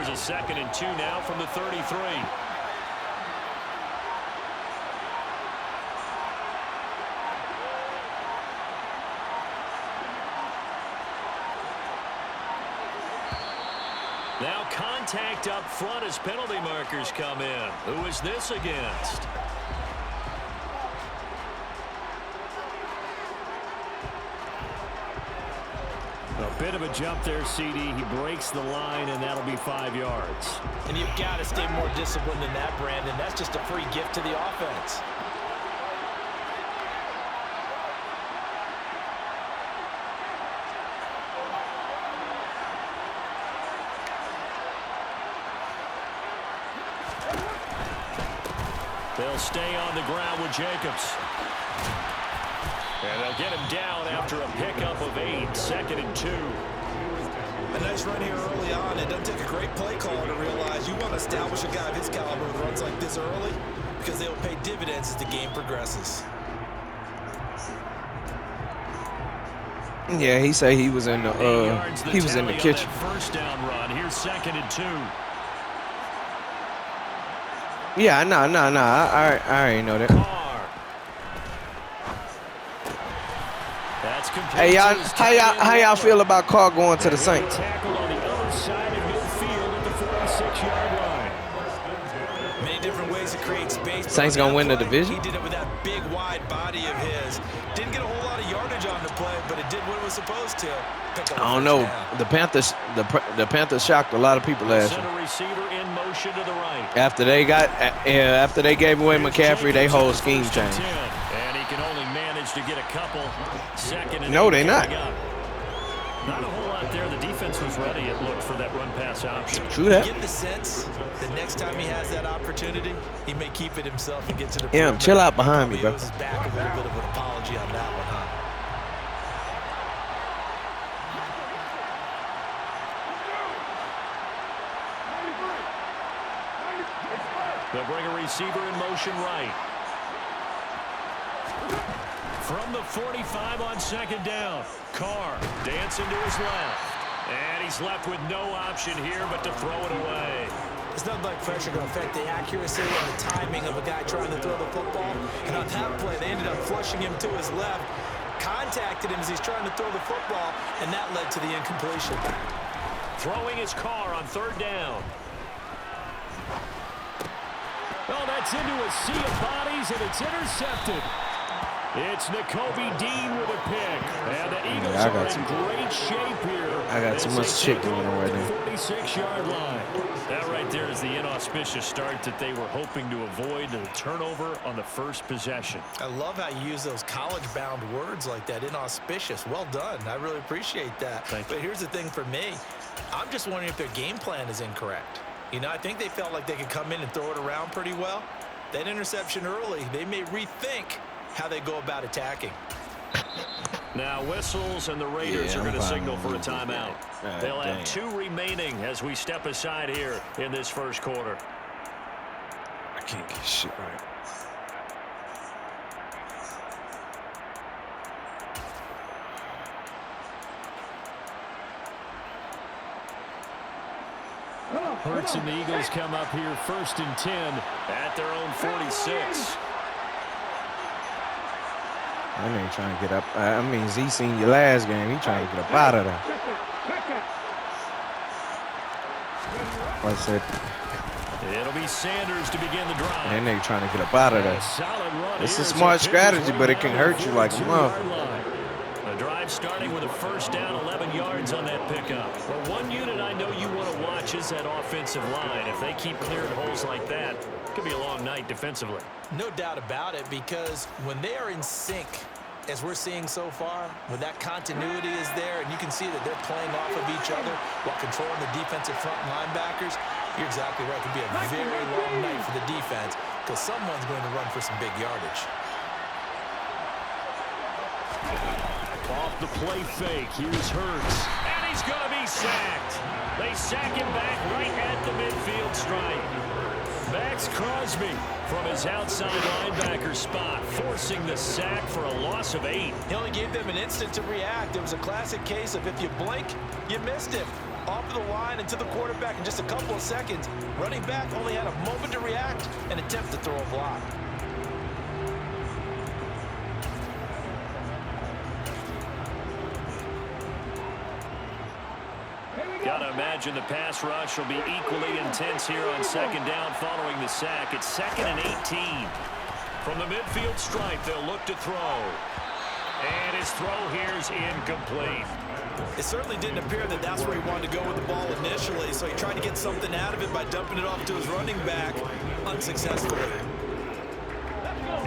Here's a 2nd and 2 now from the 33. Now contact up front as penalty markers come in. Who is this against? A bit of a jump there, CD. He breaks the line, and that'll be 5 yards. And you've got to stay more disciplined than that, Brandon. That's just a free gift to the offense. They'll stay on the ground with Jacobs. And they'll get him down after a pickup of 8, 2nd and 2. A nice run here early on. It doesn't take a great play caller to realize you want to establish a guy of his caliber with runs like this early because they will pay dividends as the game progresses. Yeah, he said he was in the kitchen. First down run. Here's 2nd and 2. Yeah, no. I already know that. Hey, y'all, how y'all feel about Carr going to the Saints? Tackled on the other side of midfield at the 46-yard line. Many different ways to create space. Saints gonna win the division. He did it with that big wide body of his. Didn't get a whole lot of yardage on the play, but it did what it was supposed to. I don't know. The Panthers shocked a lot of people last year. Receiver in motion to the right. After they gave away McCaffrey, their whole scheme changed. And he can only manage to get a couple. 2nd and no, they're not. Not a whole lot there. The defense was ready, it looked, for that run-pass option. True that. Get the sense that next time he has that opportunity, he may keep it himself and get to the. Yeah, chill out behind me, bro. He owes his back a little bit of an apology on that one, huh? They'll bring a receiver in motion right. From the 45 on 2nd down. Carr dancing to his left. And he's left with no option here but to throw it away. It's not like pressure going to affect the accuracy and the timing of a guy trying to throw the football. And on that play, they ended up flushing him to his left. Contacted him as he's trying to throw the football, and that led to the incompletion. Throwing his Carr on 3rd down. Oh, that's into a sea of bodies, and it's intercepted. It's Nakobe Dean with a pick. And the Eagles are in great shape here. I got too much shit going on right now. 46-yard line. That right there is the inauspicious start that they were hoping to avoid, the turnover on the first possession. I love how you use those college-bound words like that, inauspicious. Well done. I really appreciate that. Thank you. But here's the thing for me. I'm just wondering if their game plan is incorrect. You know, I think they felt like they could come in and throw it around pretty well. That interception early, they may rethink how they go about attacking. Now whistles, and the Raiders are going to signal for a timeout. They'll have 2 remaining as we step aside here in this first quarter. I can't get shit right. Hurts and the Eagles come up here 1st and 10 at their own 46. I ain't trying to get up. I mean, Z seen your last game. He trying to get up out of there. I said. It'll be Sanders to begin the drive. And they trying to get up out of there. It's a smart strategy, but it can hurt you like a motherfucker. The drive starting with a 1st down, 11 yards on that pickup. Well, one unit I know you want to watch is that offensive line. If they keep clearing holes like that, it could be a long night defensively. No doubt about it, because when they are in sync, as we're seeing so far, when that continuity is there and you can see that they're playing off of each other while controlling the defensive front linebackers, you're exactly right. It could be a very long night for the defense because someone's going to run for some big yardage. Off the play fake, here's Hurts, and he's going to be sacked. They sack him back right at the midfield stripe. Max Crosby from his outside linebacker spot, forcing the sack for a loss of 8. He only gave them an instant to react. It was a classic case of if you blink, you missed him. off of the line and to the quarterback in just a couple of seconds. Running back only had a moment to react and attempt to throw a block. Gotta imagine the pass rush will be equally intense here on second down following the sack. It's 2nd and 18. From the midfield stripe, they'll look to throw. And his throw here is incomplete. It certainly didn't appear that that's where he wanted to go with the ball initially, so he tried to get something out of it by dumping it off to his running back unsuccessfully.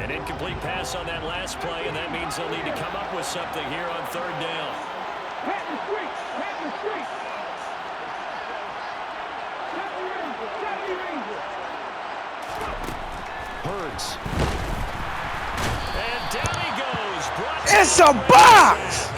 An incomplete pass on that last play, and that means they'll need to come up with something here on 3rd down. Hurts. And down he goes. It's a box!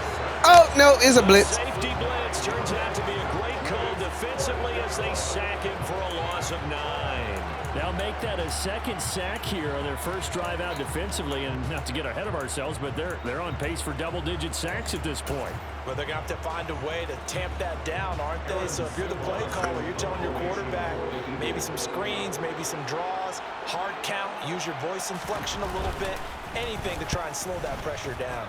Oh, no, it's a blitz. Safety blitz turns out to be a great call defensively as they sack him for a loss of 9. They'll make that a second sack here on their first drive out defensively, and not to get ahead of ourselves, but they're on pace for double-digit sacks at this point. But they're going to have to find a way to tamp that down, aren't they? So if you're the play caller, you're telling your quarterback maybe some screens, maybe some draws, hard count, use your voice inflection a little bit, anything to try and slow that pressure down.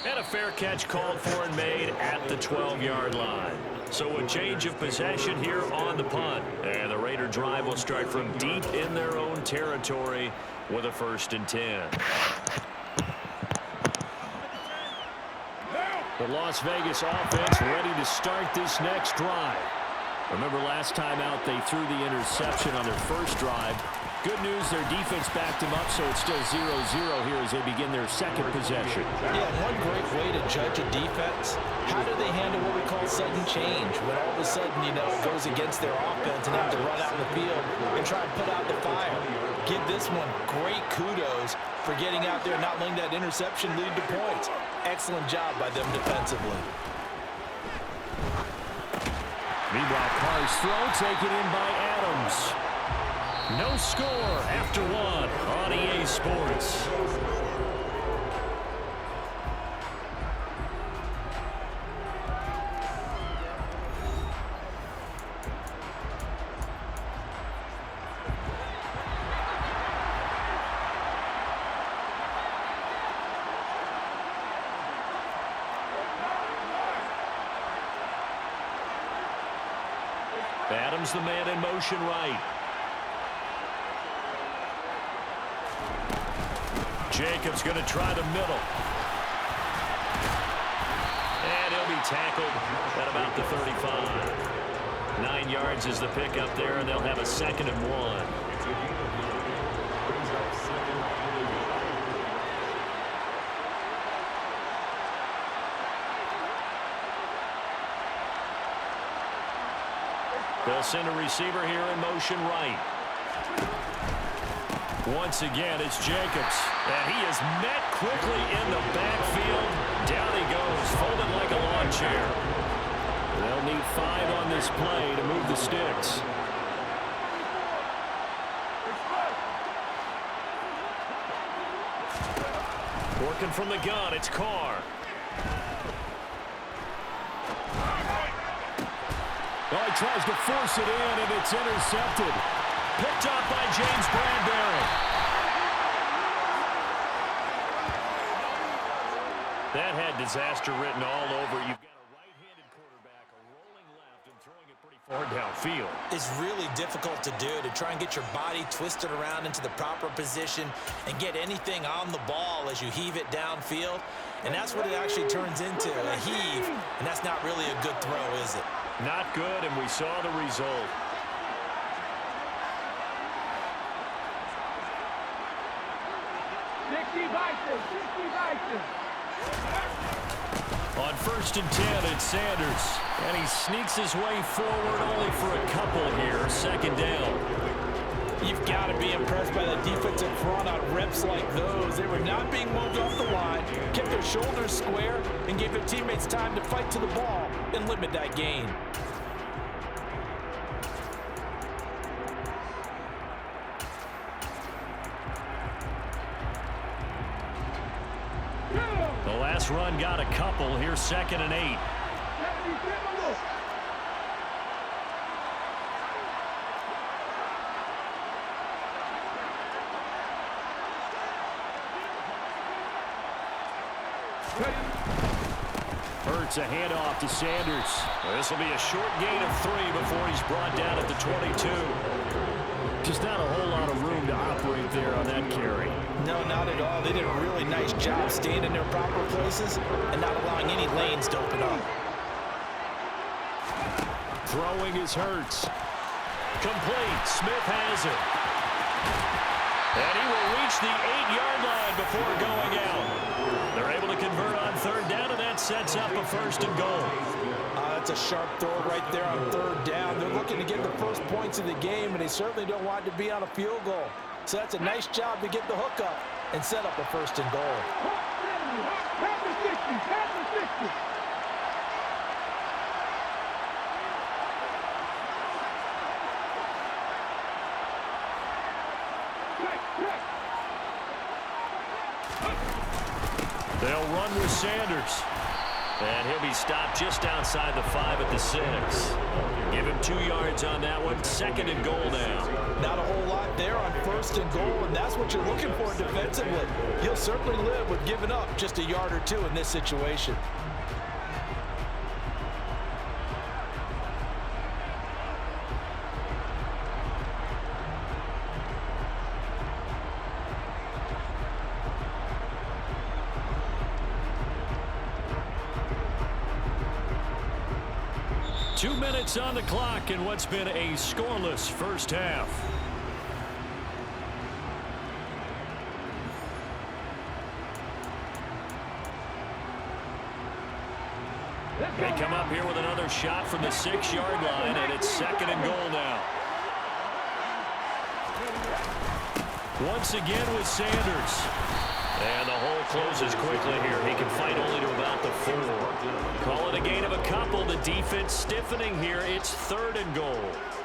And a fair catch called for and made at the 12-yard line. So a change of possession here on the punt. And the Raider drive will start from deep in their own territory with a 1st and 10. The Las Vegas offense ready to start this next drive. Remember last time out they threw the interception on their first drive. Good news, their defense backed them up, so it's still 0-0 here as they begin their second possession. Yeah, one great way to judge a defense, how do they handle what we call sudden change? When all of a sudden, you know, it goes against their offense and have to run out in the field and try and put out the fire. Give this one great kudos for getting out there and not letting that interception lead to points. Excellent job by them defensively. Meanwhile, Carr's throw taken in by Adams. No score after 1 on EA Sports. Adams the man in motion right. Jacobs going to try the middle. And he'll be tackled at about the 35. 9 yards is the pickup there, and they'll have a 2nd and 1. They'll send a receiver here in motion right. Once again, it's Jacobs. And he is met quickly in the backfield. Down he goes, folded like a lawn chair. They'll need 5 on this play to move the sticks. Working from the gun, it's Carr. Well, he tries to force it in, and it's intercepted. Picked up by James Bradbury. That had disaster written all over. You've got a right-handed quarterback, a rolling left, and throwing it pretty far downfield. It's really difficult to do, to try and get your body twisted around into the proper position and get anything on the ball as you heave it downfield. And that's what it actually turns into, a heave. And that's not really a good throw, is it? Not good, and we saw the result. On 1st and 10, it's Sanders. And he sneaks his way forward only for a couple here. 2nd down. You've got to be impressed by the defensive front on reps like those. They were not being moved off the line, kept their shoulders square, and gave their teammates time to fight to the ball and limit that gain. The last run got a couple. Here's 2nd and 8. Hurts a handoff to Sanders. This will be a short gain of 3 before he's brought down at the 22. Just not a whole lot of room to operate there on that carry. No, not at all. They did a really nice job staying in their proper places and not allowing any lanes to open up. Throwing is Hurts. Complete. Smith has it. And he will reach the 8-yard line before going out. They're able to convert on 3rd down, and that sets up a 1st and goal. That's a sharp throw right there on 3rd down. They're looking to get the first points of the game, and they certainly don't want to be on a field goal. So that's a nice job to get the hook up and set up a 1st and goal. They'll run with Sanders. And he'll be stopped just outside the 5 at the 6. Give him 2 yards on that one. 2nd and goal now. Not a whole lot there on 1st and goal, and that's what you're looking for defensively. He'll certainly live with giving up just a yard or 2 in this situation. Two minutes on the clock in what's been a scoreless first half. They come up here with another shot from the 6-yard line, and it's 2nd and goal now. Once again with Sanders. And the hole closes quickly here. He can fight only to about the 4. Call it a gain of a couple. The defense stiffening here. It's 3rd and goal.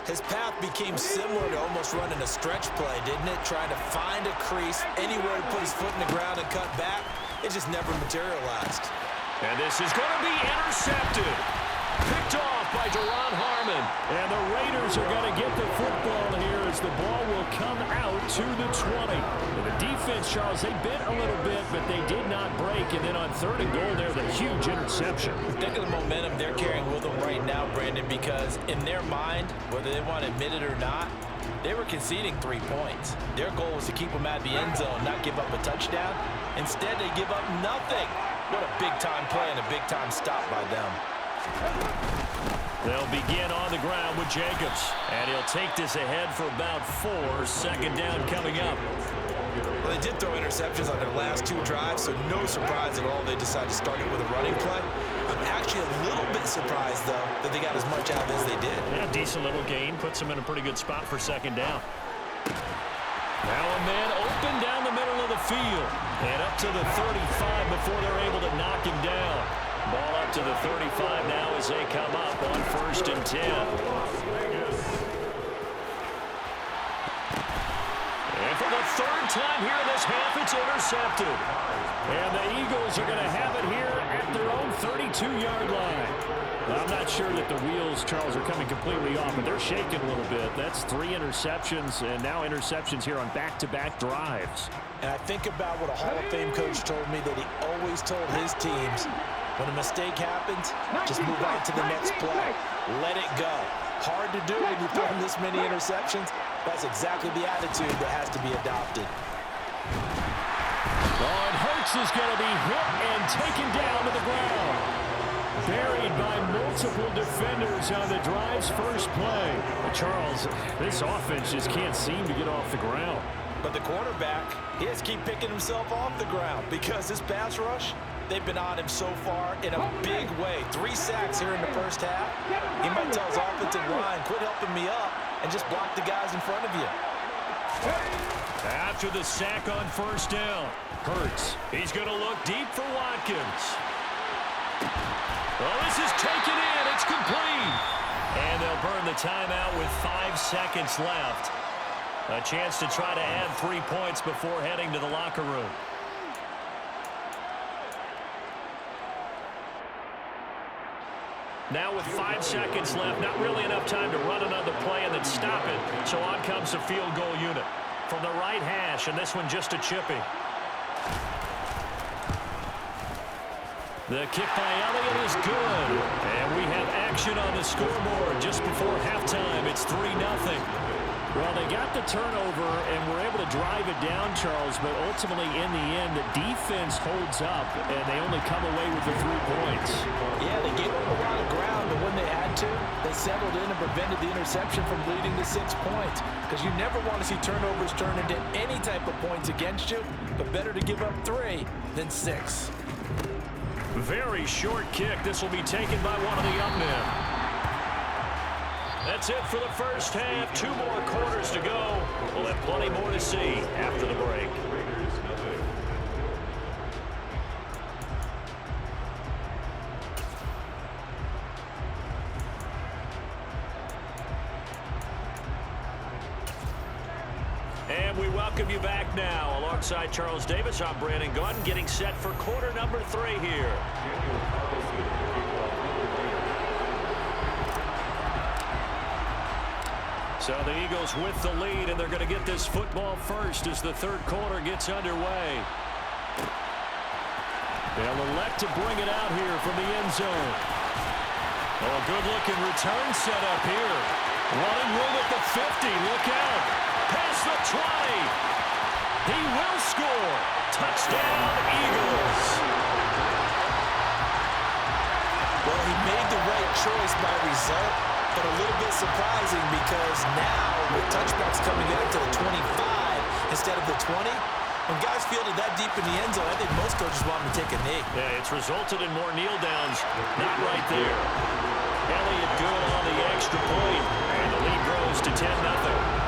His path became similar to almost running a stretch play, didn't it? Trying to find a crease, anywhere to put his foot in the ground and cut back. It just never materialized. And this is going to be intercepted. Picked off by Duron Harmon. And the Raiders are going to get the football here as the ball will come out to the 20. And the defense, Charles, they bit a little bit, but they did not break. And then on 3rd and goal, there's a huge interception. Think of the momentum they're carrying with them right now, Brandon, because in their mind, whether they want to admit it or not, they were conceding 3 points. Their goal was to keep them out of the end zone, not give up a touchdown. Instead, they give up nothing. What a big-time play and a big-time stop by them. They'll begin on the ground with Jacobs. And he'll take this ahead for about 4. 2nd down coming up. Well, they did throw interceptions on their last 2 drives, so no surprise at all they decided to start it with a running play. I'm actually a little bit surprised, though, that they got as much out of it as they did. Yeah, decent little gain. Puts them in a pretty good spot for 2nd down. Now a man open down the middle of the field. And up to the 35 before they're able to knock him down. Ball up to the 35 now as they come up on 1st and 10. And for the 3rd time here in this half, it's intercepted. And the Eagles are going to have it here at their own 32-yard line. I'm not sure that the wheels, Charles, are coming completely off, but they're shaking a little bit. That's 3 interceptions, and now interceptions here on back-to-back drives. And I think about what a Hall of Fame coach told me that he always told his teams, when a mistake happens, just move on to the next play. Let it go. Hard to do when you're throwing this many interceptions. That's exactly the attitude that has to be adopted. Oh, and Hurts is going to be hit and taken down to the ground. Buried by multiple defenders on the drive's first play. Charles, this offense just can't seem to get off the ground. But the quarterback, he has to keep picking himself off the ground because this pass rush, they've been on him so far in a big way. 3 sacks here in the first half. He might tell his offensive line, quit helping me up and just block the guys in front of you. After the sack on 1st down, Hurts. He's going to look deep for Watkins. Well, this is taken in. It's complete. And they'll burn the timeout with 5 seconds left. A chance to try to add 3 points before heading to the locker room. Now with 5 seconds left, not really enough time to run another play and then stop it. So on comes the field goal unit from the right hash, and this one just a chippy. The kick by Elliott is good. And we have action on the scoreboard just before halftime. It's 3-0. Well, they got the turnover and were able to drive it down, Charles, but ultimately in the end, the defense holds up, and they only come away with the 3 points. Yeah, they gave up a lot of ground, but when they had to, they settled in and prevented the interception from leading to 6 points. Because you never want to see turnovers turn into any type of points against you, but better to give up 3 than 6. Very short kick. This will be taken by one of the young men. That's it for the first half. 2 more quarters to go. We'll have plenty more to see after the break. And we welcome you back now. Alongside Charles Davis, I'm Brandon Gunn, getting set for quarter number 3 here. So the Eagles with the lead, and they're going to get this football first as the third quarter gets underway. They'll elect to bring it out here from the end zone. Oh, good-looking return set up here. Running room at the 50. Look out. Past the 20. He will score. Touchdown, Eagles. Well, he made the right choice by result, but a little bit surprising because now with touchbacks coming out to the 25 instead of the 20, when guys fielded that deep in the end zone, I think most coaches want them to take a knee. Yeah, it's resulted in more kneel downs. Not right there. Elliott good on the extra point, and the lead grows to 10-0.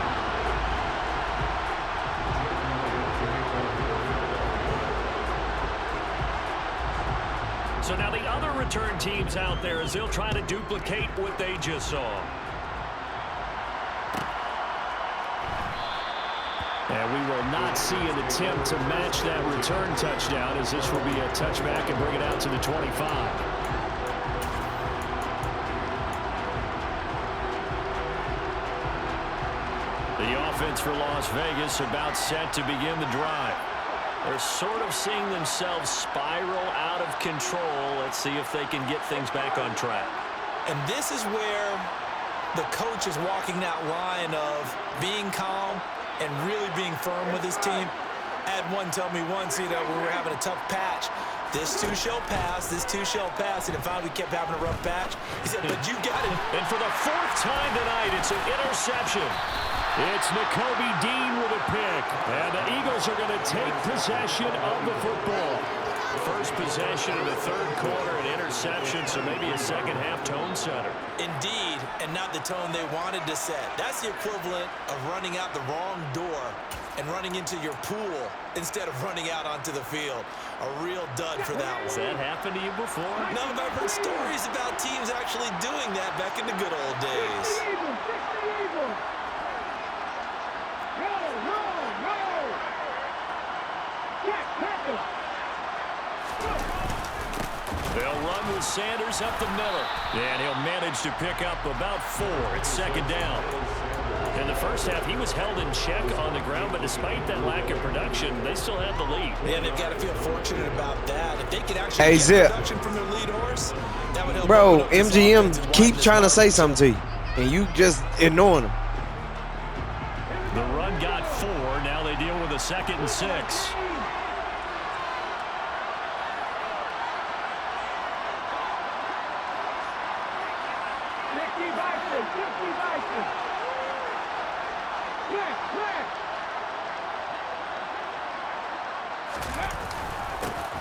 So now the other return teams out there as they'll try to duplicate what they just saw. And we will not see an attempt to match that return touchdown, as this will be a touchback and bring it out to the 25. The offense for Las Vegas about set to begin the drive. They're sort of seeing themselves spiral out of control. Let's see if they can get things back on track. And this is where the coach is walking that line of being calm and really being firm with his team. I had one tell me once, we were having a tough patch. This too shall pass, this too shall pass. And if finally we kept having a rough patch, he said, but you got it. And for the 4th time tonight, it's an interception. It's Nakobe Dean with a pick. And the Eagles are going to take possession of the football. First possession of the third quarter, an interception, so maybe a second-half tone setter. Indeed, and not the tone they wanted to set. That's the equivalent of running out the wrong door and running into your pool instead of running out onto the field. A real dud for that one. Has that happened to you before? No, but I've heard stories about teams actually doing that back in the good old days. They'll run with Sanders up the middle. And he'll manage to pick up about 4. It's 2nd down. In the first half, he was held in check on the ground, but despite that lack of production, they still have the lead. Yeah, they've got to feel fortunate about that. If they could actually get production from their lead horse, that would help. Bro, MGM keep trying to say something to you, and you just ignoring them. The run got 4. Now they deal with a 2nd and 6.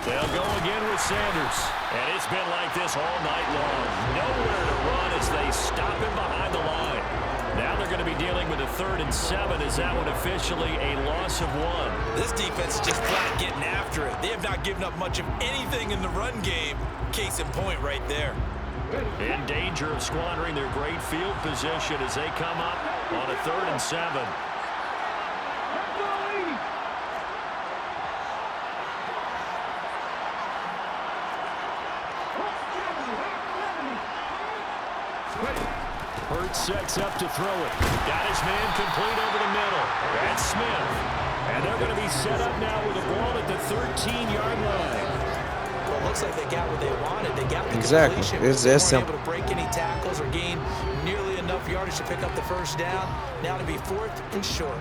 They'll go again with Sanders. And it's been like this all night long. Nowhere to run as they stop him behind the line. Now they're going to be dealing with a 3rd and 7. Is that one officially a loss of 1? This defense is just flat getting after it. They have not given up much of anything in the run game. Case in point right there. In danger of squandering their great field position as they come up on a 3rd and 7. Hurts sets up to throw it. Got his man complete over the middle. That's Smith. And they're going to be set up now with the ball at the 13-yard line. Well, it looks like they got what they wanted. They got the Exactly. completion. It's They that weren't simple. able to break any tackles or gain nearly enough yardage to pick up the first down. Now to be 4th and short.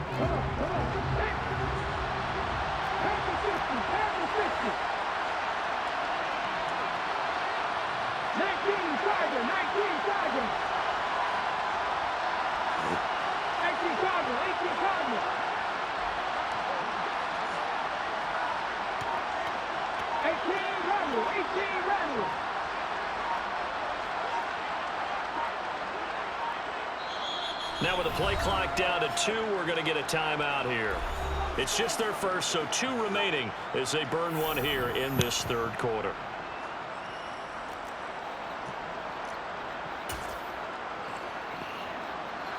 Now with the play clock down to 2, we're going to get a timeout here. It's just their first, so 2 remaining as they burn one here in this third quarter.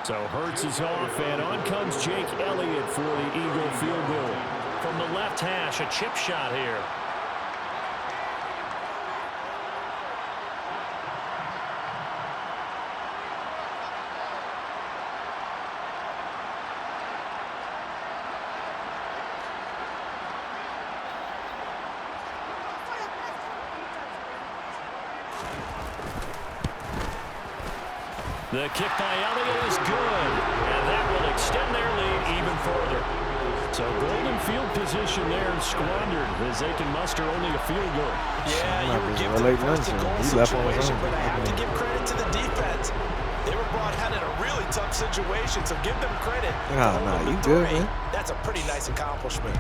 So Hurts is off, and on comes Jake Elliott for the Eagle field goal. From the left hash, a chip shot here. The kick by Elliott is good, and that will extend their lead even further. So golden field position there squandered as they can muster only a field goal. Yeah, you were given the first-and-goal situation, but I have to give credit to the defense. They were brought out in a really tough situation, so give them credit. Oh, no, you good, man. That's a pretty nice accomplishment.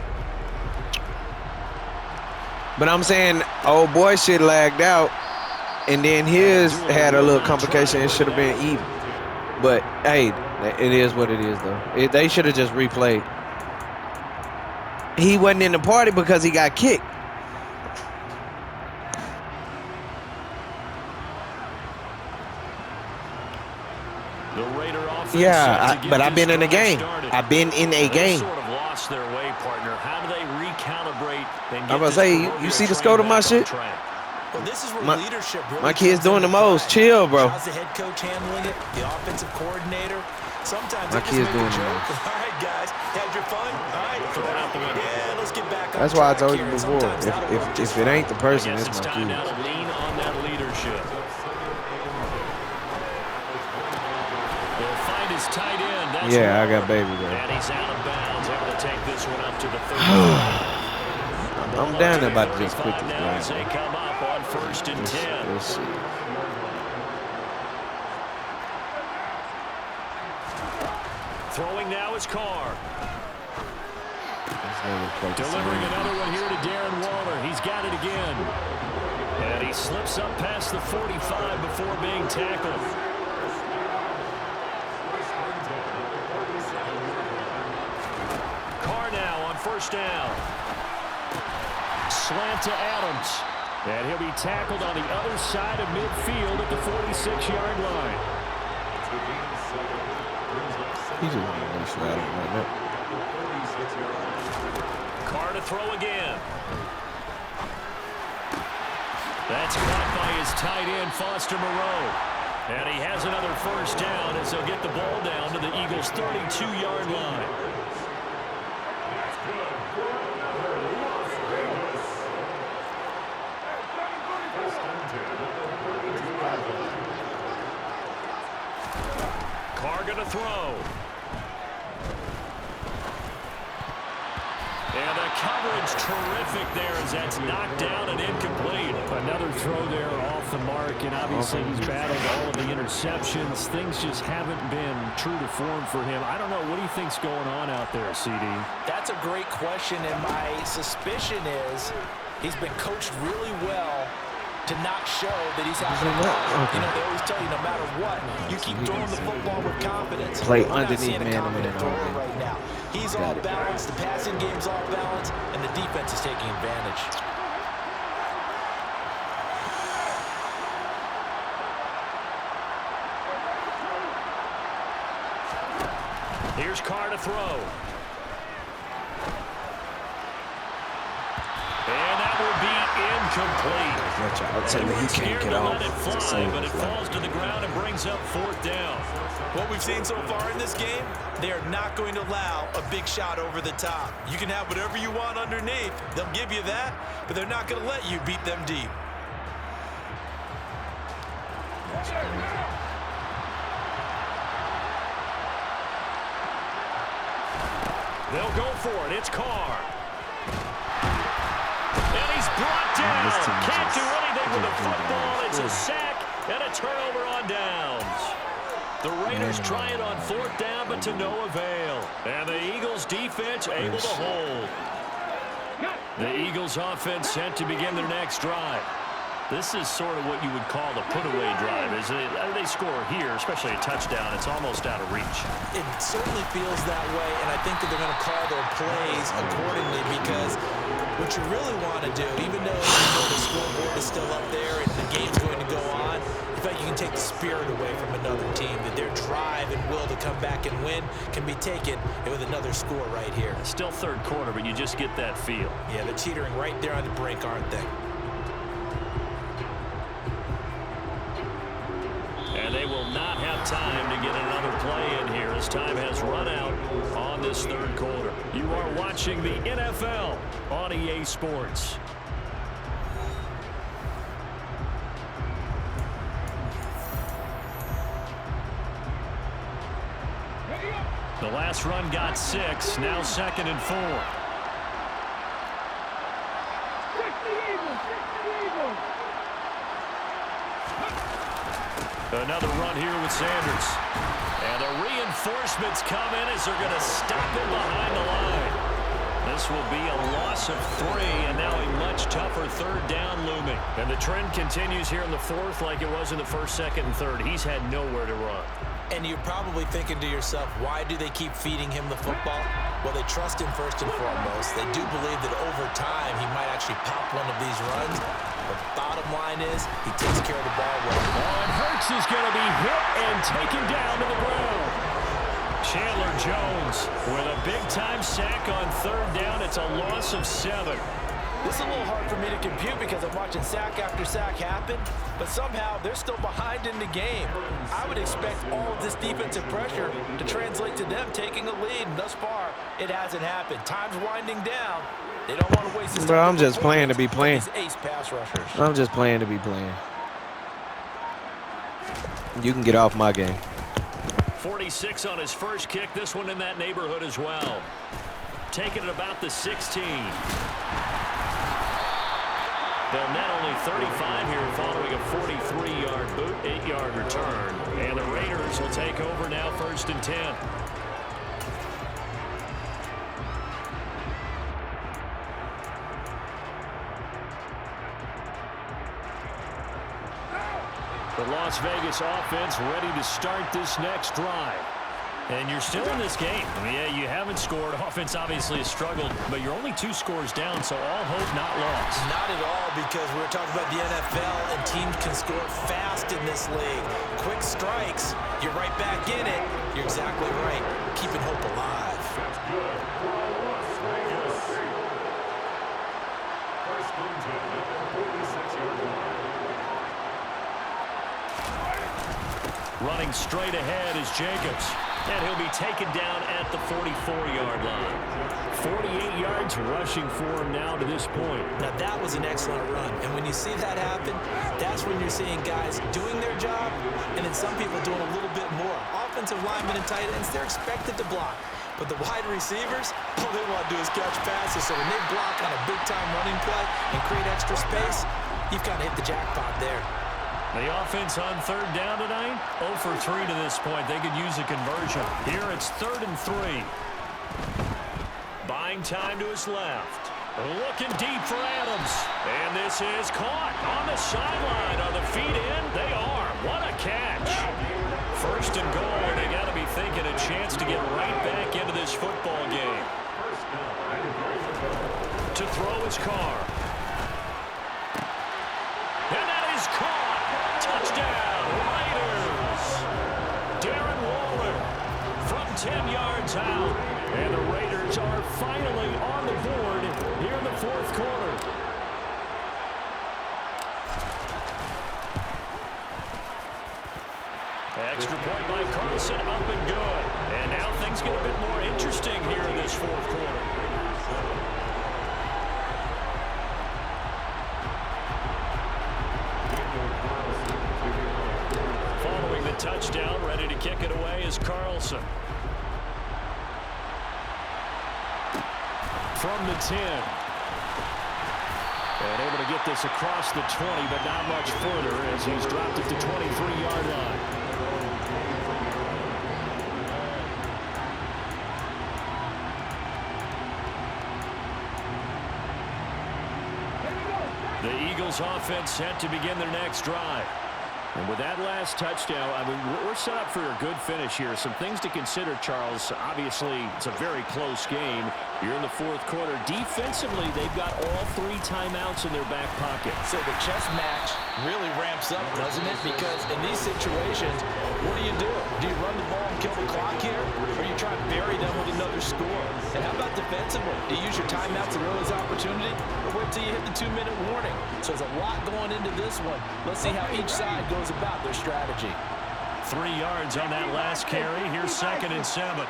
But I'm saying, old boy shit lagged out. And then his had a little complication. It should have been even. But, hey, it is what it is, though. They should have just replayed. He wasn't in the party because he got kicked. The Raider offense, yeah, but I've been in a game. I've been in a game. Sort of lost their way, partner. How do they recalibrate and get I'm going to say, you see the scope of my shit? Well, this is where leadership really my kid's doing the most. Chill, bro. How's the head coach handling it? The offensive coordinator? Sometimes my kid's doing the most. All right, guys. Had your fun? All right. Yeah, let's get back on That's why I track told you here. before. If it ain't the person, it's my time kid. now to lean on that leadership. They'll find his tight end. That's yeah, I got baby there. And he's out of bounds, able to take this one up to the 30. I'm down there about to just quit this now as they game. come up on 1st and 10. Let's see. Throwing now is Carr. Delivering another one here to Darren Waller. He's got it again. And he slips up past the 45 before being tackled. Carr now on 1st down. Slant to Adams. And he'll be tackled on the other side of midfield at the 46-yard line. He's just going to slide him right now. Carr to throw again. That's caught by his tight end, Foster Moreau. And he has another 1st down as they'll get the ball down to the Eagles' 32-yard line. Carr going to throw. And the coverage terrific there as that's knocked down and incomplete. Another throw there off the mark, and obviously he's battled all of the interceptions. Things just haven't been true to form for him. I don't know. What do you think's going on out there, CD? That's a great question, and my suspicion is he's been coached really well to not show that he's having a problem. You know, they always tell you no matter what, you keep throwing the football with confidence. Play We're not underneath seeing a man to confident man. thrower right now. He's all balanced, the passing game's all balanced, and the defense is taking advantage. Here's Carr to throw. And that will be incomplete. I'll tell you, he can't get off. Let it fly, but it falls to the ground and brings up 4th down. What we've seen so far in this game, they are not going to allow a big shot over the top. You can have whatever you want underneath. They'll give you that, but they're not going to let you beat them deep. They'll go for it. It's Carr. And he's brought down. Can't do anything with the football. It's a sack and a turnover on downs. The Raiders try it on 4th down, but to no avail. And the Eagles defense able to hold. The Eagles offense set to begin their next drive. This is sort of what you would call the put-away drive. As they score here, especially a touchdown, it's almost out of reach. It certainly feels that way, and I think that they're going to call their plays accordingly, because what you really want to do, even though the scoreboard is still up there and the game's going to go on, in fact, you can take the spirit away from another team, that their drive and will to come back and win can be taken with another score right here. Still 3rd quarter, but you just get that feel. Yeah, they're teetering right there on the brink, aren't they? And they will not have time to get another play in here as time has run out on this 3rd quarter. You are watching the NFL on EA Sports. The last run got 6, now 2nd and 4. Another run here with Sanders. And the reinforcements come in as they're going to stop him behind the line. This will be a loss of 3, and now a much tougher 3rd down looming. And the trend continues here in the 4th like it was in the 1st, 2nd, and 3rd. He's had nowhere to run. And you're probably thinking to yourself, why do they keep feeding him the football? Well, they trust him first and foremost. They do believe that over time he might actually pop one of these runs. But the bottom line is he takes care of the ball well. And Hurts is going to be hit and taken down to the ground. Chandler Jones with a big-time sack on 3rd down. It's a loss of 7. This is a little hard for me to compute because I'm watching sack after sack happen, but somehow they're still behind in the game. I would expect all of this defensive pressure to translate to them taking a lead, and thus far, it hasn't happened. Time's winding down. They don't want to waste this time. Bro, I'm just playing to be playing. Ace pass rushers. I'm just playing to be playing. You can get off my game. 46 on his first kick. This one in that neighborhood as well. Taking it about the 16. They'll net only 35 here following a 43-yard boot, 8-yard return. And the Raiders will take over now 1st and 10. The Las Vegas offense ready to start this next drive. And you're still in this game. I mean, yeah, you haven't scored. Offense obviously has struggled, but you're only 2 scores down, so all hope not lost. Not at all, because we're talking about the NFL, and teams can score fast in this league. Quick strikes, you're right back in it. You're exactly right. Keeping hope alive. Running straight ahead is Jacobs. And he'll be taken down at the 44-yard line. 48 yards rushing for him now to this point. Now, that was an excellent run. And when you see that happen, that's when you're seeing guys doing their job and then some people doing a little bit more. Offensive linemen and tight ends, they're expected to block. But the wide receivers, all they want to do is catch passes. So when they block on a big-time running play and create extra space, you've kind of hit the jackpot there. The offense on 3rd down tonight, 0 for 3 to this point. They could use a conversion. Here it's 3rd and 3. Buying time to his left. Looking deep for Adams. And this is caught on the sideline. Are the feet in? They are. What a catch. 1st and goal, and they got to be thinking a chance to get right back into this football game. To throw his car. And that is caught. Touchdown, Raiders. Darren Waller from 10 yards out. And the Raiders are finally on the board here in the 4th quarter. extra point by Carlson, up and good. And now things get a bit more interesting here in this fourth quarter. Following the touchdown, ready to kick it away is Carlson. From the 10. And able to get this across the 20, but not much further as he's dropped it to 23-yard line. The Eagles offense set to begin their next drive. And with that last touchdown, I mean, we're set up for a good finish here. Some things to consider, Charles. Obviously, it's a very close game. You're in the fourth quarter. Defensively, they've got all 3 timeouts in their back pocket. So the chess match really ramps up, doesn't it? Because in these situations, what do? Do you run the ball and kill the clock here? Or you try to bury them with another score? And how about defensively? Do you use your timeouts at earliest opportunity? Or wait till you hit the 2-minute warning? So there's a lot going into this one. Let's see how each side goes about their strategy. 3 yards on that last carry. Here's 2nd and 7.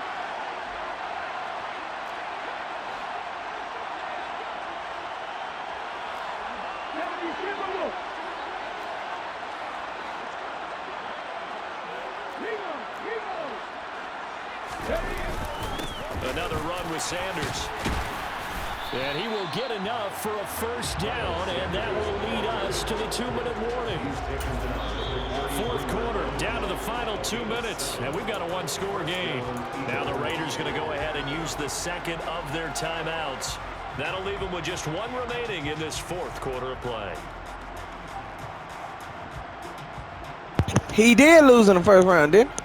Another run with Sanders. And he will get enough for a first down, and that will lead us to the 2-minute warning. Fourth quarter, down to the final 2 minutes, and we've got a 1-score game. Now the Raiders going to go ahead and use the second of their timeouts. That'll leave them with just 1 remaining in this fourth quarter of play. He did lose in the first round, didn't he?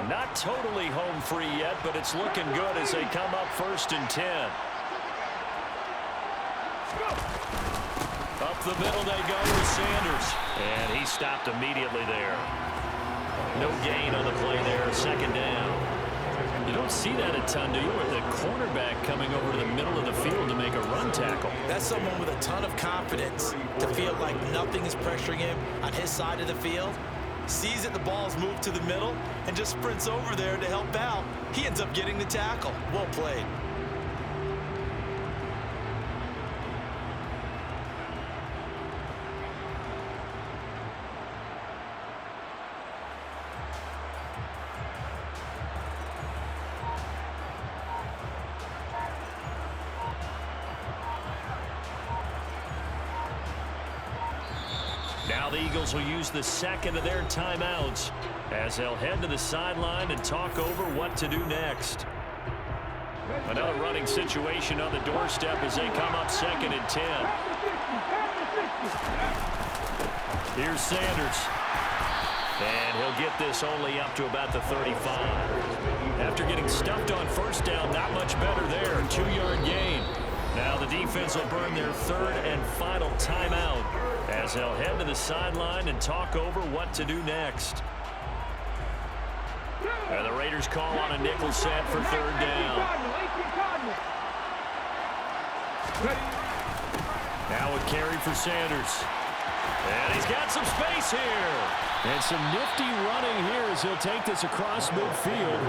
Not totally home free yet, but it's looking good as they come up 1st and 10. Up the middle they go with Sanders. And he stopped immediately there. No gain on the play there, 2nd down. You don't see that a ton, do you? With the cornerback coming over to the middle of the field to make a run tackle. That's someone with a ton of confidence to feel like nothing is pressuring him on his side of the field. Sees that the ball's moved to the middle and just sprints over there to help out. He ends up getting the tackle. Well played. Now the Eagles will use the second of their timeouts as they'll head to the sideline and talk over what to do next. Another running situation on the doorstep as they come up 2nd and 10. Here's Sanders. And he'll get this only up to about the 35. After getting stuffed on first down, not much better there. 2-yard gain. Now the defense will burn their 3rd and final timeout as they'll head to the sideline and talk over what to do next. And the Raiders call on a nickel set for 3rd down. Now a carry for Sanders. And he's got some space here. And some nifty running here as he'll take this across midfield.